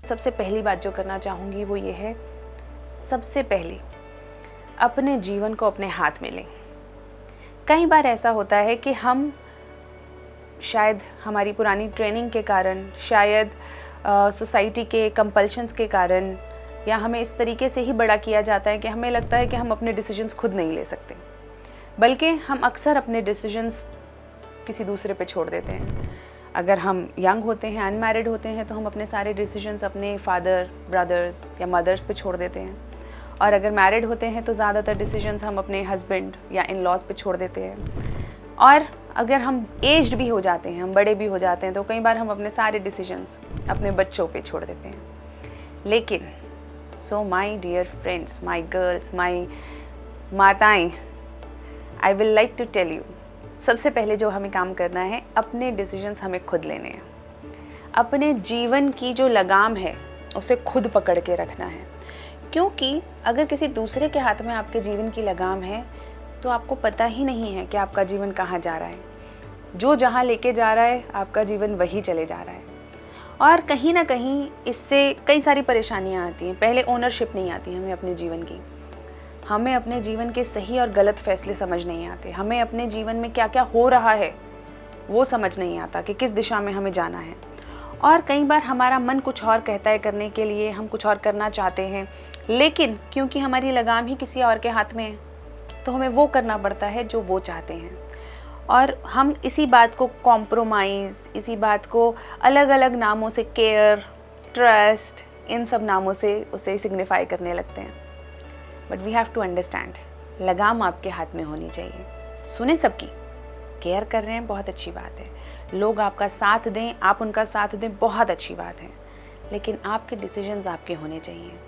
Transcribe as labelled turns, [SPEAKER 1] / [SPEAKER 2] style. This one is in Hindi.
[SPEAKER 1] सबसे पहली बात जो करना चाहूँगी वो ये है, सबसे पहले अपने जीवन को अपने हाथ में लें। कई बार ऐसा होता है कि हम शायद हमारी पुरानी ट्रेनिंग के कारण, शायद सोसाइटी के कंपल्शंस के कारण, या हमें इस तरीके से ही बड़ा किया जाता है कि हमें लगता है कि हम अपने डिसीजंस खुद नहीं ले सकते, बल्कि हम अक्सर अपने डिसीजंस किसी दूसरे पे छोड़ देते हैं। अगर हम यंग होते हैं, अनमैरिड होते हैं, तो हम अपने सारे डिसीजंस अपने फादर, ब्रदर्स या मदर्स पे छोड़ देते हैं, और अगर मैरिड होते हैं तो ज़्यादातर डिसीजंस हम अपने हस्बैंड या इन लॉज पे छोड़ देते हैं। और अगर हम एज्ड भी हो जाते हैं, हम बड़े भी हो जाते हैं, तो कई बार हम अपने सारे डिसीजंस अपने बच्चों पे छोड़ देते हैं। लेकिन so my dear friends, my girls, my माताएँ, I will like to tell you, सबसे पहले जो हमें काम करना है, अपने डिसीजंस हमें खुद लेने हैं। अपने जीवन की जो लगाम है उसे खुद पकड़ के रखना है, क्योंकि अगर किसी दूसरे के हाथ में आपके जीवन की लगाम है तो आपको पता ही नहीं है कि आपका जीवन कहाँ जा रहा है। जो जहाँ लेके जा रहा है आपका जीवन वही चले जा रहा है, और कहीं ना कहीं इससे कई सारी परेशानियाँ आती हैं। पहले ओनरशिप नहीं आती हमें अपने जीवन की, हमें अपने जीवन के सही और गलत फैसले समझ नहीं आते, हमें अपने जीवन में क्या क्या हो रहा है वो समझ नहीं आता कि किस दिशा में हमें जाना है। और कई बार हमारा मन कुछ और कहता है करने के लिए, हम कुछ और करना चाहते हैं, लेकिन क्योंकि हमारी लगाम ही किसी और के हाथ में है तो हमें वो करना पड़ता है जो वो चाहते हैं। और हम इसी बात को कॉम्प्रोमाइज़, इसी बात को अलग अलग नामों से, केयर, ट्रस्ट, इन सब नामों से उसे सिग्निफाई करने लगते हैं। But we have to understand, लगाम आपके हाथ में होनी चाहिए। सुने सबकी, केयर कर रहे हैं, बहुत अच्छी बात है, लोग आपका साथ दें, आप उनका साथ दें, बहुत अच्छी बात है, लेकिन आपके डिसीजंस आपके होने चाहिए।